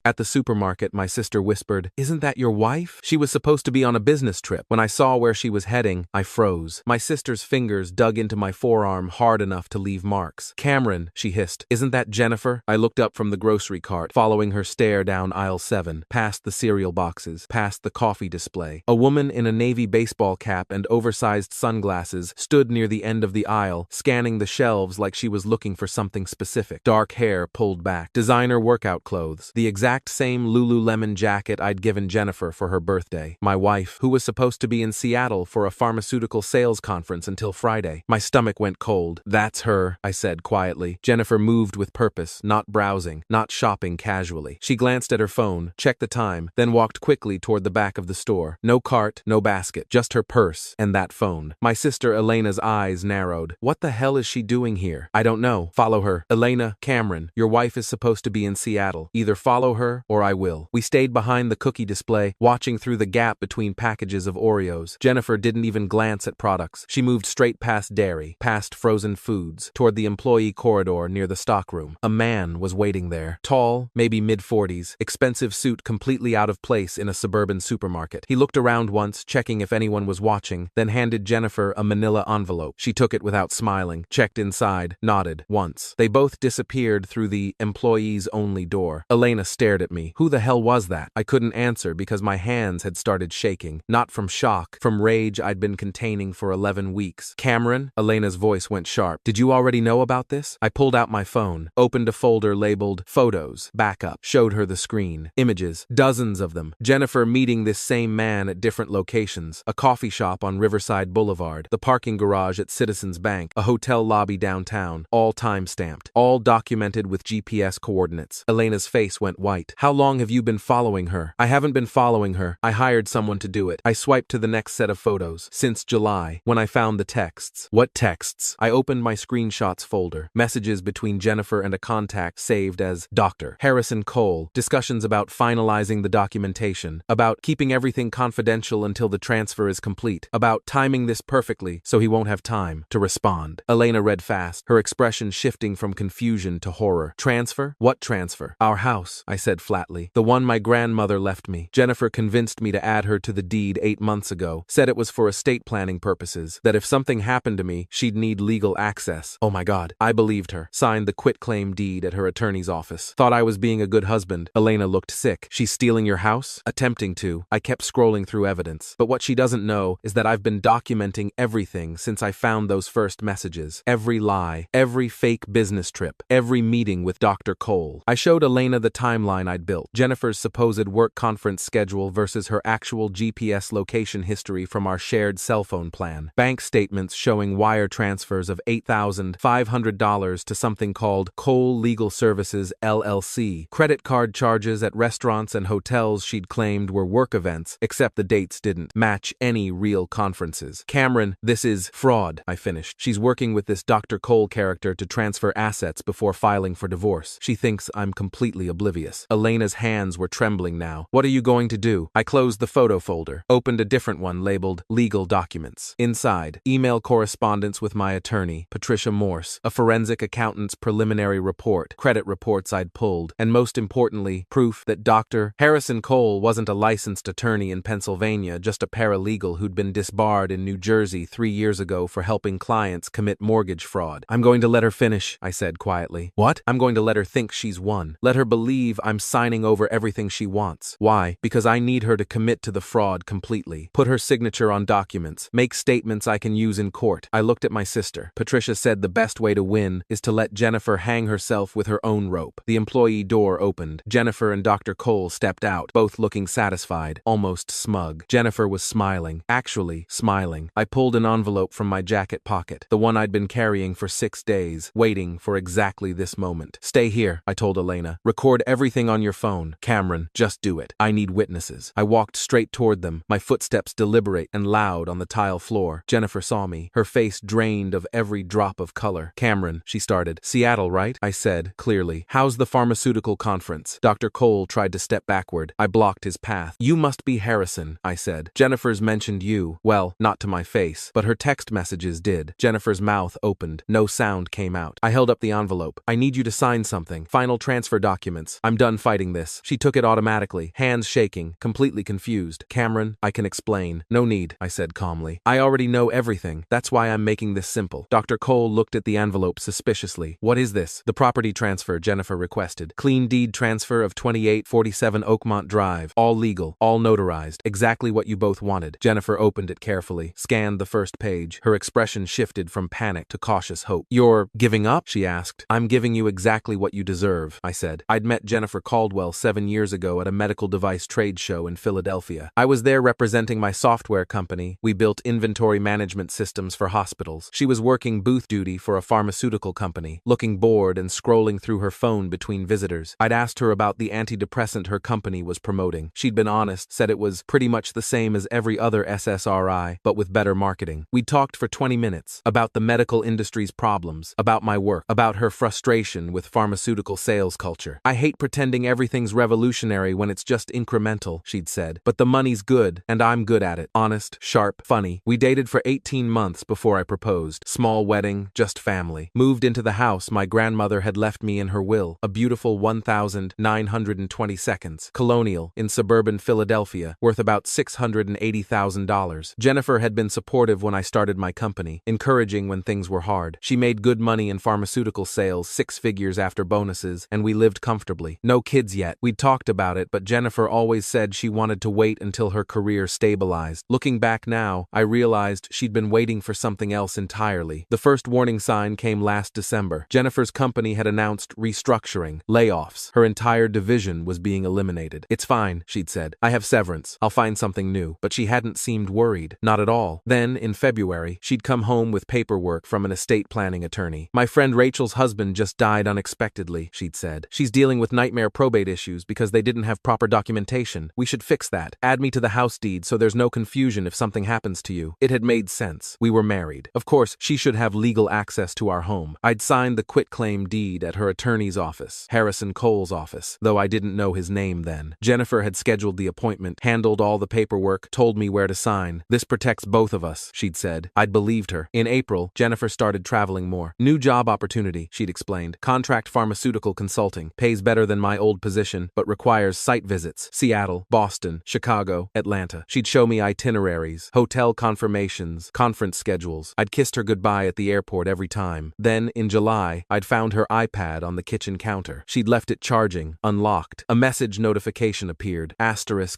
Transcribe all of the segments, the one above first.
At the supermarket, my sister whispered, "Isn't that your wife?" She was supposed to be on a business trip. When I saw where she was heading, I froze. My sister's fingers dug into my forearm hard enough to leave marks. "Cameron," she hissed, "isn't that Jennifer?" I looked up from the grocery cart, following her stare down aisle 7, past the cereal boxes, past the coffee display. A woman in a navy baseball cap and oversized sunglasses stood near the end of the aisle, scanning the shelves like she was looking for something specific. Dark hair pulled back, designer workout clothes, the exact same Lululemon jacket I'd given Jennifer for her birthday. My wife, who was supposed to be in Seattle for a pharmaceutical sales conference until Friday. My stomach went cold. "That's her," I said quietly. Jennifer moved with purpose, not browsing, not shopping casually. She glanced at her phone, checked the time, then walked quickly toward the back of the store. No cart, no basket, just her purse and that phone. My sister Elena's eyes narrowed. "What the hell is she doing here?" "I don't know." "Follow her." "Elena, Cameron, your wife is supposed to be in Seattle. Either follow her or I will." We stayed behind the cookie display, watching through the gap between packages of Oreos. Jennifer didn't even glance at products. She moved straight past dairy, past frozen foods, toward the employee corridor near the stockroom. A man was waiting there. Tall, maybe mid-40s, expensive suit completely out of place in a suburban supermarket. He looked around once, checking if anyone was watching, then handed Jennifer a manila envelope. She took it without smiling, checked inside, nodded once. They both disappeared through the employees-only door. Elena stared at me. Who the hell was that? I couldn't answer because my hands had started shaking. Not from shock, from rage I'd been containing for 11 weeks. "Cameron?" Elena's voice went sharp. "Did you already know about this?" I pulled out my phone, opened a folder labeled Photos, Backup, showed her the screen. Images, dozens of them. Jennifer meeting this same man at different locations. A coffee shop on Riverside Boulevard, the parking garage at Citizens Bank, a hotel lobby downtown, all time-stamped, all documented with GPS coordinates. Elena's face went white. "How long have you been following her?" "I haven't been following her. I hired someone to do it." I swiped to the next set of photos. "Since July, when I found the texts." "What texts?" I opened my screenshots folder. Messages between Jennifer and a contact saved as Dr. Harrison Cole. Discussions about finalizing the documentation. About keeping everything confidential until the transfer is complete. About timing this perfectly so he won't have time to respond. Elena read fast, her expression shifting from confusion to horror. "Transfer? What transfer?" "Our house," I said flatly. "The one my grandmother left me. Jennifer convinced me to add her to the deed 8 months ago. Said it was for estate planning purposes. That if something happened to me, she'd need legal access." Oh my God. I believed her. Signed the quitclaim deed at her attorney's office. Thought I was being a good husband. Elena looked sick. "She's stealing your house?" "Attempting to." I kept scrolling through evidence. But what she doesn't know is that I've been documenting everything since I found those first messages. Every lie, every fake business trip, every meeting with Dr. Cole. I showed Elena the timeline I'd built. Jennifer's supposed work conference schedule versus her actual GPS location history from our shared cell phone plan. Bank statements showing wire transfers of $8,500 to something called Cole Legal Services LLC. Credit card charges at restaurants and hotels she'd claimed were work events, except the dates didn't match any real conferences. "Cameron, this is fraud," I finished. "She's working with this Dr. Cole character to transfer assets before filing for divorce. She thinks I'm completely oblivious." Elena's hands were trembling now. "What are you going to do?" I closed the photo folder, opened a different one labeled Legal Documents. Inside, email correspondence with my attorney, Patricia Morse, a forensic accountant's preliminary report, credit reports I'd pulled, and most importantly, proof that Dr. Harrison Cole wasn't a licensed attorney in Pennsylvania, just a paralegal who'd been disbarred in New Jersey 3 years ago for helping clients commit mortgage fraud. "I'm going to let her finish," I said quietly. "What?" "I'm going to let her think she's won. Let her believe I'm signing over everything she wants." "Why?" "Because I need her to commit to the fraud completely. Put her signature on documents. Make statements I can use in court." I looked at my sister. Patricia said the best way to win is to let Jennifer hang herself with her own rope. The employee door opened. Jennifer and Dr. Cole stepped out, both looking satisfied, almost smug. Jennifer was smiling. Actually, smiling. I pulled an envelope from my jacket pocket, the one I'd been carrying for 6 days, waiting for exactly this moment. "Stay here," I told Elena. "Record everything on your phone. Cameron, just do it. I need witnesses." I walked straight toward them, my footsteps deliberate and loud on the tile floor. Jennifer saw me, her face drained of every drop of color. "Cameron," she started. "Seattle, right?" I said, clearly. "How's the pharmaceutical conference?" Dr. Cole tried to step backward. I blocked his path. "You must be Harrison," I said. "Jennifer's mentioned you. Well, not to my face, but her text messages did." Jennifer's mouth opened. No sound came out. I held up the envelope. "I need you to sign something. Final transfer documents. I'm done done fighting this. She took it automatically, hands shaking, completely confused. Cameron, I can explain. No need, I said calmly. I already know everything. That's why I'm making this simple. Dr. Cole looked at the envelope suspiciously. What is this? The property transfer, Jennifer requested. Clean deed transfer of 2847 Oakmont Drive. All legal, all notarized. Exactly what you both wanted. Jennifer opened it carefully, scanned the first page. Her expression shifted from panic to cautious hope. You're giving up? She asked. I'm giving you exactly what you deserve, I said. I'd met Jennifer Caldwell 7 years ago at a medical device trade show in Philadelphia. I was there representing my software company. We built inventory management systems for hospitals. She was working booth duty for a pharmaceutical company, looking bored and scrolling through her phone between visitors. I'd asked her about the antidepressant her company was promoting. She'd been honest, said it was pretty much the same as every other SSRI, but with better marketing. We talked for 20 minutes about the medical industry's problems, about my work, about her frustration with pharmaceutical sales culture. I hate pretending everything's revolutionary when it's just incremental, she'd said, but the money's good, and I'm good at it. Honest, sharp, funny. We dated for 18 months before I proposed. Small wedding, just family. Moved into the house my grandmother had left me in her will, a beautiful 1,920 seconds, colonial, in suburban Philadelphia, worth about $680,000. Jennifer had been supportive when I started my company, encouraging when things were hard. She made good money in pharmaceutical sales, 6 figures after bonuses, and we lived comfortably. No kids yet. We'd talked about it, but Jennifer always said she wanted to wait until her career stabilized. Looking back now, I realized she'd been waiting for something else entirely. The first warning sign came last December. Jennifer's company had announced restructuring, layoffs. Her entire division was being eliminated. It's fine, she'd said. I have severance. I'll find something new. But she hadn't seemed worried. Not at all. Then, in February, she'd come home with paperwork from an estate planning attorney. My friend Rachel's husband just died unexpectedly, she'd said. She's dealing with nightmare probate issues because they didn't have proper documentation. We should fix that. Add me to the house deed so there's no confusion if something happens to you. It had made sense. We were married. Of course, she should have legal access to our home. I'd signed the quitclaim deed at her attorney's office, Harrison Cole's office, though I didn't know his name then. Jennifer had scheduled the appointment, handled all the paperwork, told me where to sign. This protects both of us, she'd said. I'd believed her. In April, Jennifer started traveling more. New job opportunity, she'd explained. Contract pharmaceutical consulting. Pays better than my old position, but requires site visits. Seattle, Boston, Chicago, Atlanta. She'd show me itineraries, hotel confirmations, conference schedules. I'd kissed her goodbye at the airport every time. Then, in July, I'd found her iPad on the kitchen counter. She'd left it charging, unlocked. A message notification appeared.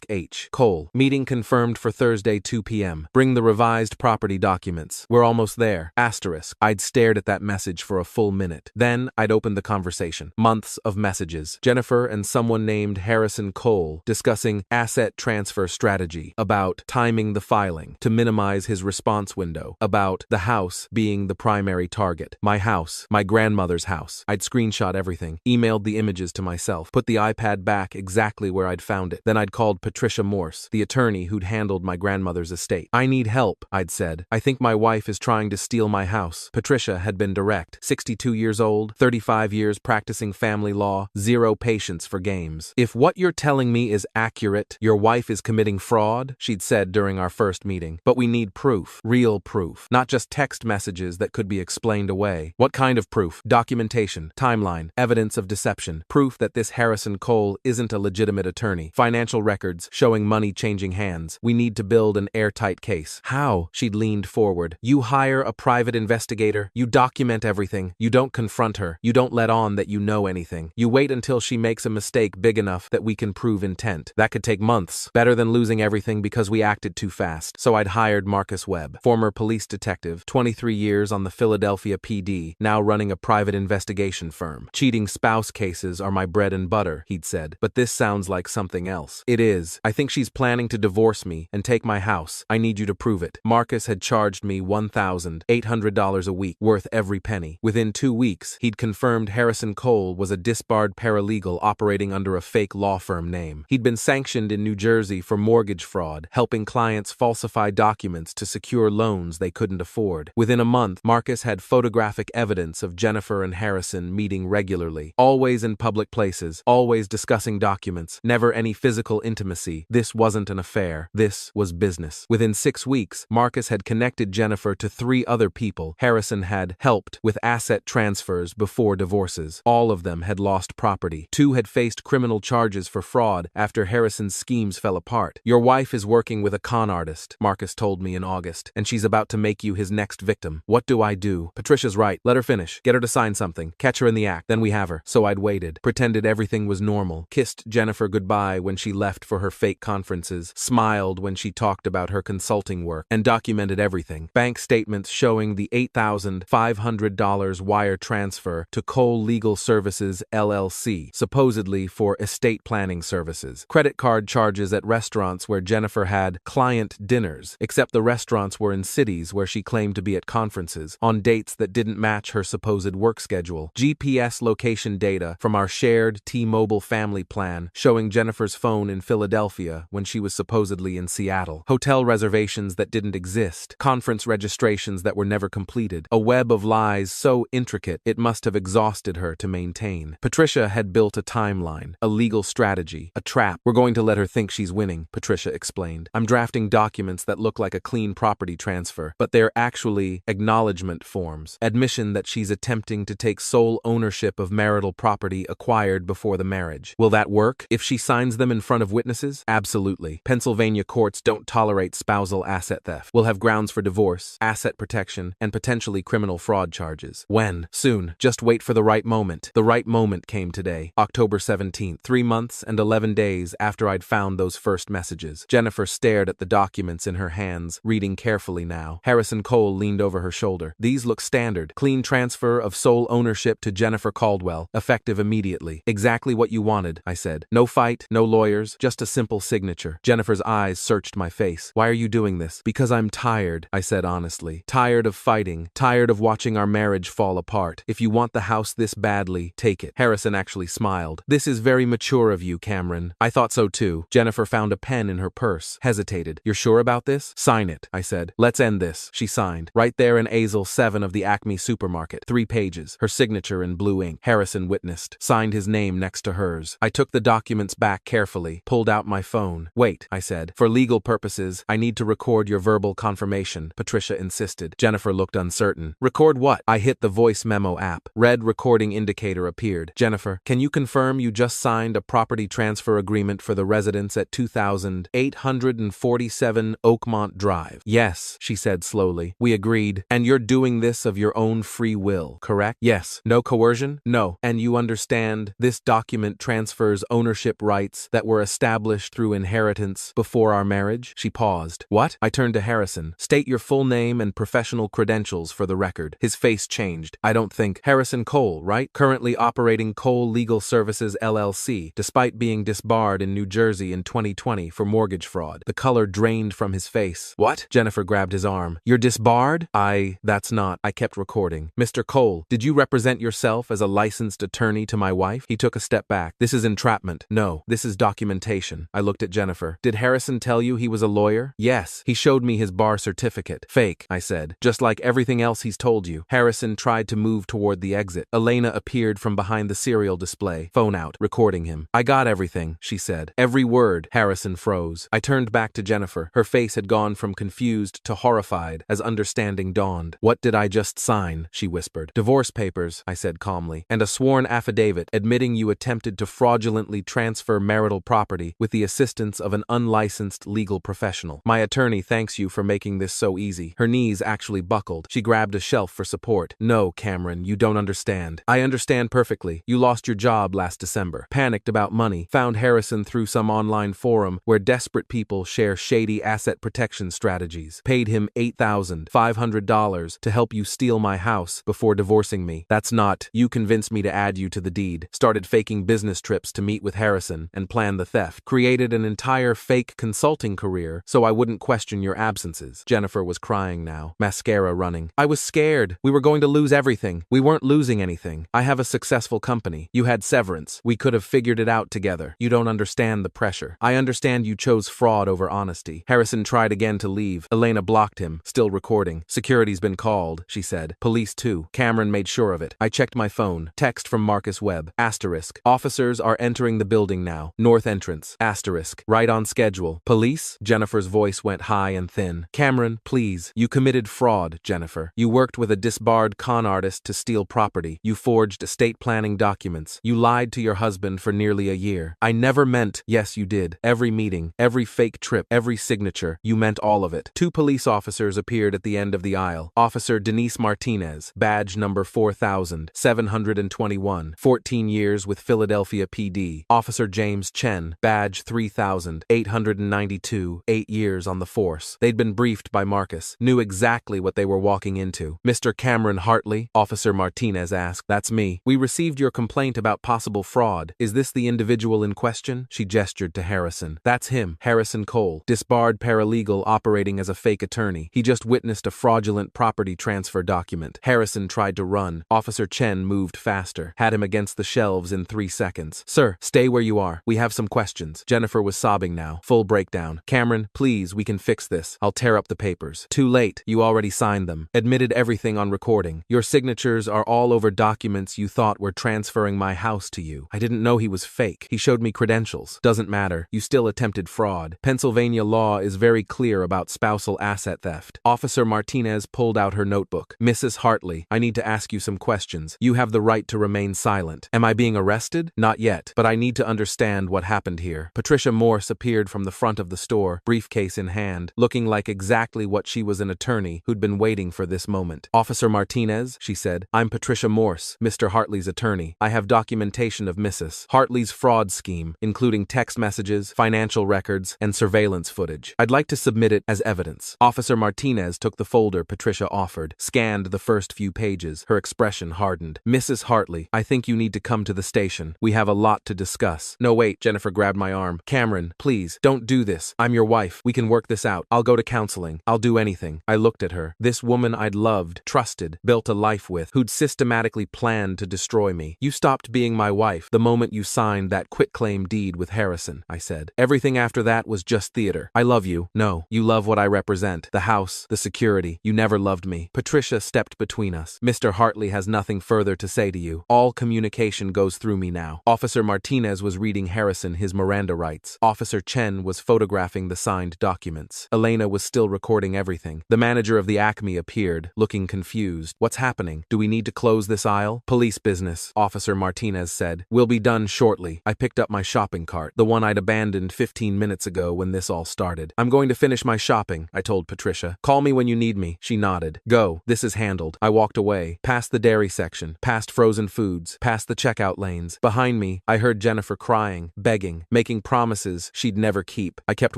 *H. Cole. Meeting confirmed for Thursday 2 p.m. Bring the revised property documents. We're almost there. *. I'd stared at that message for a full minute. Then, I'd opened the conversation. Months of messages. Jennifer and someone named Harrison Cole discussing asset transfer strategy, about timing the filing to minimize his response window, about the house being the primary target. My house, my grandmother's house. I'd screenshot everything, emailed the images to myself, put the iPad back exactly where I'd found it. Then I'd called Patricia Morse, the attorney who'd handled my grandmother's estate. I need help, I'd said. I think my wife is trying to steal my house. Patricia had been direct. 62 years old, 35 years practicing family law, zero patience for games. If what you're telling me is accurate, your wife is committing fraud, she'd said during our first meeting. But we need proof. Real proof. Not just text messages that could be explained away. What kind of proof? Documentation, timeline, evidence of deception, proof that this Harrison Cole isn't a legitimate attorney, financial records showing money changing hands. We need to build an airtight case. How? She'd leaned forward. You hire a private investigator. You document everything. You don't confront her. You don't let on that you know anything. You wait until she makes a mistake big enough that we can prove intent. That could take months. Better than losing everything because we acted too fast. So I'd hired Marcus Webb, former police detective, 23 years on the Philadelphia PD, now running a private investigation firm. Cheating spouse cases are my bread and butter, he'd said. But this sounds like something else. It is. I think she's planning to divorce me and take my house. I need you to prove it. Marcus had charged me $1,800 a week, worth every penny. Within 2 weeks, he'd confirmed Harrison Cole was a disbarred paralegal operating under a fake law firm name. He'd been sanctioned in New Jersey for mortgage fraud, helping clients falsify documents to secure loans they couldn't afford. Within a month, Marcus had photographic evidence of Jennifer and Harrison meeting regularly, always in public places, always discussing documents, never any physical intimacy. This wasn't an affair. This was business. Within 6 weeks, Marcus had connected Jennifer to 3 other people Harrison had helped with asset transfers before divorces. All of them had lost property. two had faced criminal charges for fraud after Harrison's schemes fell apart. Your wife is working with a con artist, Marcus told me in August, and she's about to make you his next victim. What do I do? Patricia's right. Let her finish. Get her to sign something. Catch her in the act. Then we have her. So I'd waited. Pretended everything was normal. Kissed Jennifer goodbye when she left for her fake conferences. Smiled when she talked about her consulting work. And documented everything. Bank statements showing the $8,500 wire transfer to Qley Legal Services LLC, supposedly for estate planning services. Credit card charges at restaurants where Jennifer had client dinners, except the restaurants were in cities where she claimed to be at conferences, on dates that didn't match her supposed work schedule. GPS location data from our shared T-Mobile family plan showing Jennifer's phone in Philadelphia when she was supposedly in Seattle. Hotel reservations that didn't exist. Conference registrations that were never completed. A web of lies so intricate it must have exhausted her to maintain. Patricia had built a timeline, a legal strategy, a trap. We're going to let her think she's winning, Patricia explained. I'm drafting documents that look like a clean property transfer, but they're actually acknowledgement forms. Admission that she's attempting to take sole ownership of marital property acquired before the marriage. Will that work if she signs them in front of witnesses? Absolutely. Pennsylvania courts don't tolerate spousal asset theft. We'll have grounds for divorce, asset protection, and potentially criminal fraud charges. When? Soon. Just wait for the right moment. The right moment came today, October 17th, 3 months and 11 days after I'd found those first messages. Jennifer stared at the documents in her hands, reading carefully now. Harrison Qley leaned over her shoulder. These look standard. Clean transfer of sole ownership to Jennifer Caldwell, effective immediately. Exactly what you wanted, I said. No fight, no lawyers, just a simple signature. Jennifer's eyes searched my face. Why are you doing this? Because I'm tired, I said honestly. Tired of fighting. Tired of watching our marriage fall apart. If you want the house this badly, take it. Harrison actually smiled. This is very mature of you, Cameron. I thought so too. Jennifer found a pen in her purse, hesitated. You're sure about this? Sign it, I said. Let's end this. She signed. Right there in aisle 7 of the Acme supermarket. 3 pages. Her signature in blue ink. Harrison witnessed. Signed his name next to hers. I took the documents back carefully. Pulled out my phone. Wait, I said. For legal purposes, I need to record your verbal confirmation, Patricia insisted. Jennifer looked uncertain. Record what? I hit the voice memo app. Red recording indicator appeared. Jennifer, can you confirm you just signed a property transfer agreement for the residence at 2847 Oakmont Drive? Yes, she said slowly. We agreed. And you're doing this of your own free will, correct? Yes. No coercion? No. And you understand this document transfers ownership rights that were established through inheritance before our marriage? She paused. What? I turned to Harrison. State your full name and professional credentials for the record. His face changed. I don't think. Harrison Qley, right? Currently operating Qley Legal Services LLC, despite being disbarred in New Jersey in 2020 for mortgage fraud. The color drained from his face. What? Jennifer grabbed his arm. You're disbarred? That's not. I kept recording. Mr. Qley, did you represent yourself as a licensed attorney to my wife? He took a step back. This is entrapment. No, this is documentation. I looked at Jennifer. Did Harrison tell you he was a lawyer? Yes. He showed me his bar certificate. Fake, I said. Just like everything else he's told you. Harrison tried to move toward the exit. Elena appeared from behind the cereal display, phone out, recording him. I got everything, she said. Every word. Harrison froze. I turned back to Jennifer. Her face had gone from confused to horrified as understanding dawned. What did I just sign? She whispered. Divorce papers, I said calmly, and a sworn affidavit admitting you attempted to fraudulently transfer marital property with the assistance of an unlicensed legal professional. My attorney thanks you for making this so easy. Her knees actually buckled. She grabbed a shelf for support. No, Cameron, you don't understand. I understand perfectly. You lost your job last December. Panicked about money. Found Harrison through some online forum where desperate people share shady asset protection strategies. Paid him $8,500 to help you steal my house before divorcing me. That's not. You convinced me to add you to the deed. Started faking business trips to meet with Harrison and plan the theft. Created an entire fake consulting career so I wouldn't question your absences. Jennifer was crying now, mascara running. I was scared. We were going to lose everything. We weren't losing anything. I have a successful company. You had severance. We could have figured it out together. You don't understand the pressure. I understand you chose fraud over honesty. Harrison tried again to leave. Elena blocked him, still recording. Security's been called, she said. Police too. Cameron made sure of it. I checked my phone. Text from Marcus Webb. Asterisk. Officers are entering the building now. North entrance. Asterisk. Right on schedule. Police? Jennifer's voice went high and thin. Cameron, please. You committed fraud, Jennifer. You worked with a disbarred con artist to steal property. You forged estate planning documents. You lied lied to your husband for nearly a year. I never meant, yes you did. Every meeting, every fake trip, every signature, you meant all of it. Two police officers appeared at the end of the aisle. Officer Denise Martinez, badge number 4721, 14 years with Philadelphia PD. Officer James Chen, badge 3892, 8 years on the force. They'd been briefed by Marcus, knew exactly what they were walking into. Mr. Cameron Hartley, Officer Martinez asked. That's me. We received your complaint about possible fraud. Is this the individual in question? She gestured to Harrison. That's him, Harrison Cole, disbarred paralegal operating as a fake attorney. He just witnessed a fraudulent property transfer document. Harrison tried to run. Officer Chen moved faster, had him against the shelves in 3 seconds. Sir, stay where you are. We have some questions. Jennifer was sobbing now. Full breakdown. Cameron, please, we can fix this. I'll tear up the papers. Too late. You already signed them. Admitted everything on recording. Your signatures are all over documents you thought were transferring my house to you. I didn't know he was fake. He showed me credentials. Doesn't matter. You still attempted fraud. Pennsylvania law is very clear about spousal asset theft. Officer Martinez pulled out her notebook. Mrs. Hartley, I need to ask you some questions. You have the right to remain silent. Am I being arrested? Not yet, but I need to understand what happened here. Patricia Morse appeared from the front of the store, briefcase in hand, looking like exactly what she was, an attorney who'd been waiting for this moment. Officer Martinez, she said, I'm Patricia Morse, Mr. Hartley's attorney. I have documentation of Mrs. Hartley's fraud scheme, including text messages, financial records, and surveillance footage. I'd like to submit it as evidence. Officer Martinez took the folder Patricia offered, scanned the first few pages. Her expression hardened. Mrs. Hartley, I think you need to come to the station. We have a lot to discuss. No, wait, Jennifer grabbed my arm. Cameron, please, don't do this. I'm your wife. We can work this out. I'll go to counseling. I'll do anything. I looked at her. This woman I'd loved, trusted, built a life with, who'd systematically planned to destroy me. You stopped being my wife the moment you signed that quitclaim deed with Harrison, I said. Everything after that was just theater. I love you. No, you love what I represent. The house, the security. You never loved me. Patricia stepped between us. Mr. Hartley has nothing further to say to you. All communication goes through me now. Officer Martinez was reading Harrison his Miranda rights. Officer Chen was photographing the signed documents. Elena was still recording everything. The manager of the Acme appeared, looking confused. What's happening? Do we need to close this aisle? Police business, Officer Martinez said. We'll be done shortly. I picked up my shopping cart, the one I'd abandoned 15 minutes ago when this all started. I'm going to finish my shopping, I told Patricia. Call me when you need me. She nodded. Go. This is handled. I walked away, past the dairy section, past frozen foods, past the checkout lanes. Behind me, I heard Jennifer crying, begging, making promises she'd never keep. I kept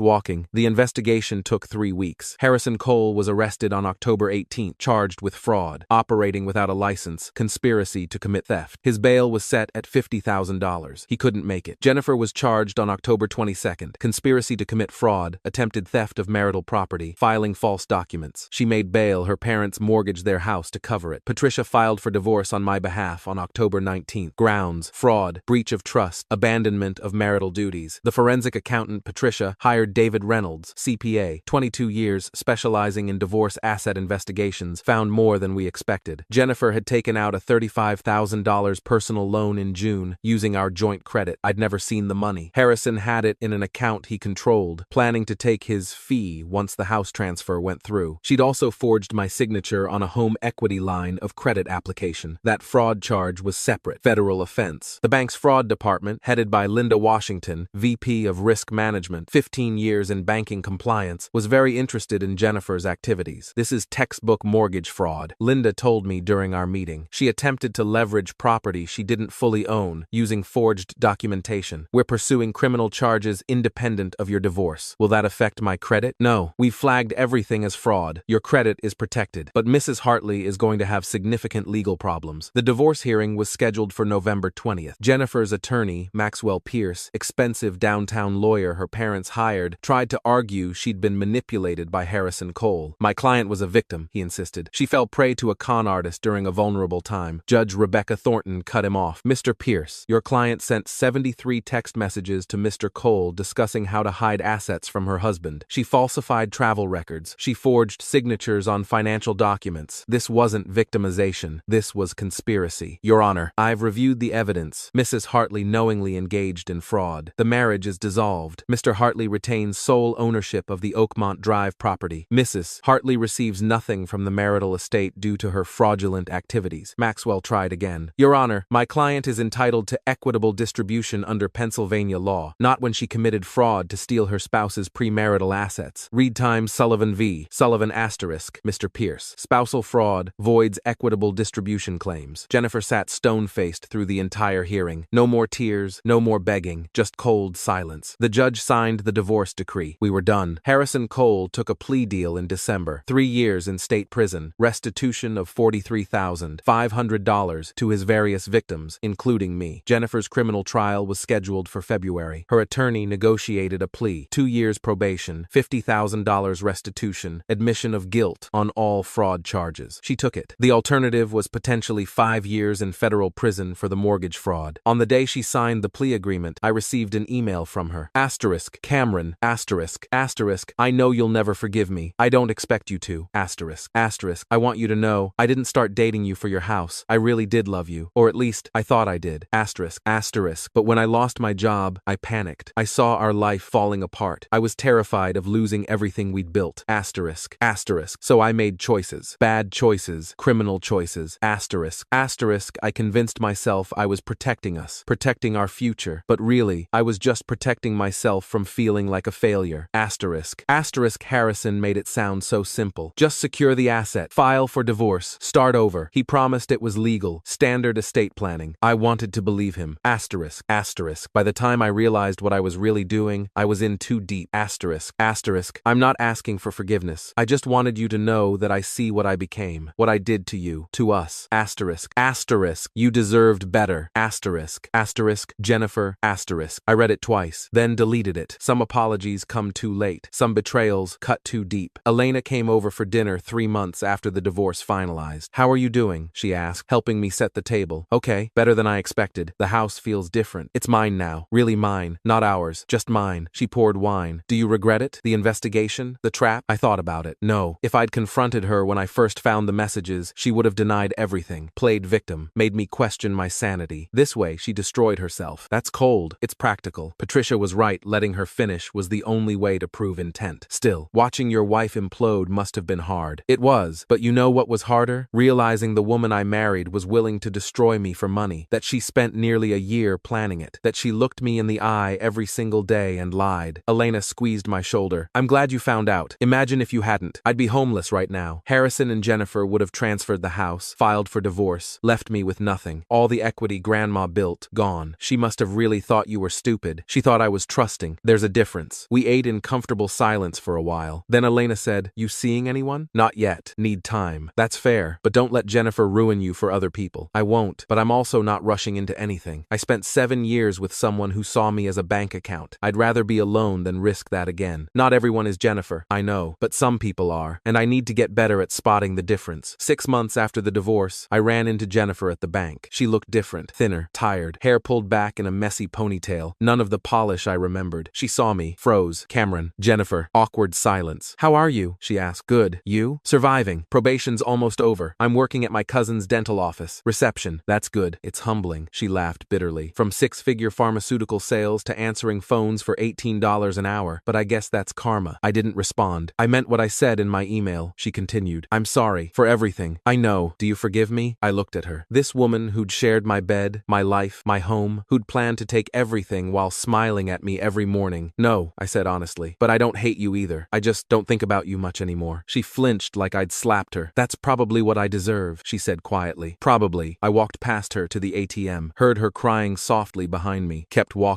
walking. The investigation took 3 weeks. Harrison Cole was arrested on October 18th, charged with fraud, operating without a license, conspiracy to commit theft. His bail was set at $50,000. He couldn't make it. Jennifer was charged on October 22nd, conspiracy to commit fraud, attempted theft of marital property, filing false documents. She made bail. Her parents mortgaged their house to cover it. Patricia filed for divorce on my behalf on October 19th. Grounds: fraud, breach of trust, abandonment of marital duties. The forensic accountant Patricia hired David Reynolds, CPA, 22 years, specializing in divorce asset investigations, found more than we expected. Jennifer had taken out a $35,000 personal loan in June, using our joint credit. I'd never seen the money. Harrison had it in an account he controlled, planning to take his fee once the house transfer went through. She'd also forged my signature on a home equity line of credit application. That fraud charge was separate, federal offense. The bank's fraud department, headed by Linda Washington, VP of Risk Management, 15 years in banking compliance, was very interested in Jennifer's activities. This is textbook mortgage fraud, Linda told me during our meeting. She attempted to leverage property she didn't fully own, using forged documentation. We're pursuing criminal charges independent of your divorce. Will that affect my credit? No. We've flagged everything as fraud. Your credit is protected. But Mrs. Hartley is going to have significant legal problems. The divorce hearing was scheduled for November 20th. Jennifer's attorney, Maxwell Pierce, expensive downtown lawyer her parents hired, tried to argue she'd been manipulated by Harrison Cole. My client was a victim, he insisted. She fell prey to a con artist during a vulnerable time. Judge Rebecca Thornton cut him off. Mr. Pierce, your client sent 73 text messages to Mr. Cole discussing how to hide assets from her husband. She falsified travel records. She forged signatures on financial documents. This wasn't victimization. This was conspiracy. Your Honor, I've reviewed the evidence. Mrs. Hartley knowingly engaged in fraud. The marriage is dissolved. Mr. Hartley retains sole ownership of the Oakmont Drive property. Mrs. Hartley receives nothing from the marital estate due to her fraudulent activities. Maxwell tried again. Your Honor, my client is entitled to equitable distribution under Pennsylvania law, not when she committed fraud to steal her spouse's premarital assets. Read time Sullivan v. Sullivan asterisk, Mr. Pierce. Spousal fraud voids equitable distribution claims. Jennifer sat stone-faced through the entire hearing. No more tears, no more begging, just cold silence. The judge signed the divorce decree. We were done. Harrison Cole took a plea deal in December. 3 years in state prison, restitution of $43,500 to his various victims, including me. Jennifer's criminal trial was scheduled for February. Her attorney negotiated a plea, 2 years probation, $50,000 restitution, admission of guilt on all fraud charges. She took it. The alternative was potentially 5 years in federal prison for the mortgage fraud. On the day she signed the plea agreement, I received an email from her. Asterisk, Cameron, asterisk, asterisk, I know you'll never forgive me. I don't expect you to. Asterisk, asterisk, I want you to know, I didn't start dating you for your house. I really did love you. Or at least, I thought I did. Asterisk, asterisk, but when I lost my job, I panicked. I saw our life falling apart. I was terrified of losing everything we'd built. Asterisk, asterisk, so I made choices. Bad choices, criminal choices. Asterisk, asterisk, I convinced myself I was protecting us, protecting our future, but really, I was just protecting myself from feeling like a failure. Asterisk, asterisk, Harrison made it sound so simple. Just secure the asset, file for divorce, start over. He promised it was legal, standard estate planning. I wanted to believe him. Asterisk, asterisk, by the time I realized what I was really doing, I was in too deep. Asterisk, asterisk, I'm not asking for forgiveness. I just wanted you to know that I see what I became, what I did to you, to us. Asterisk, asterisk, you deserved better. Asterisk, asterisk, Jennifer, asterisk. I read it twice, then deleted it. Some apologies come too late, some betrayals cut too deep. Elena came over for dinner 3 months after the divorce finalized. How are you doing? She asked, helping me set the table. Okay, better than I expected. The house feels different. It's mine now. Really mine, not ours, just mine. She poured wine. Do you regret it? The investigation? The trap? I thought about it. No. If I'd confronted her when I first found the messages, she would have denied everything, played victim, made me question my sanity. This way, she destroyed herself. That's cold. It's practical. Patricia was right. Letting her finish was the only way to prove intent. Still, watching your wife implode must have been hard. It was, but you know what was harder? Realizing the woman I married was willing to destroy me for money, that she spent nearly a year planning it, that she looked me in the eye every single day and lied. Elena squeezed my shoulder. I'm glad you found out. Imagine if you hadn't. I'd be homeless right now. Harrison and Jennifer would have transferred the house, filed for divorce, left me with nothing. All the equity Grandma built, gone. She must have really thought you were stupid. She thought I was trusting. There's a difference. We ate in comfortable silence for a while. Then Elena said, you seeing anyone? Not yet. Need time. That's fair, but don't let Jennifer ruin you for other people. I won't, but I'm also not rushing into anything. I spent 7 years with someone who saw me as a bank account. I'd rather be alone than risk that again. Not everyone is Jennifer, I know, but some people are, and I need to get better at spotting the difference. 6 months after the divorce, I ran into Jennifer at the bank. She looked different, thinner, tired, hair pulled back in a messy ponytail, none of the polish I remembered. She saw me, froze. Cameron, Jennifer, awkward silence. How are you? She asked. Good. You? Surviving. Probation's almost over. I'm working at my cousin's dental office. Reception. That's good. It's humbling. She laughed bitterly. From 6-figure pharmaceutical sales to answering phones for $18 an hour. But I guess that's karma. I didn't respond. I meant what I said in my email. She continued. I'm sorry for everything. I know. Do you forgive me? I looked at her. This woman who'd shared my bed, my life, my home, who'd planned to take everything while smiling at me every morning. No, I said honestly. But I don't hate you either. I just don't think about you much anymore. She flinched like I'd slapped her. That's probably what I deserve, she said quietly. Probably. I walked past her to the ATM, heard her crying softly behind me, kept walking.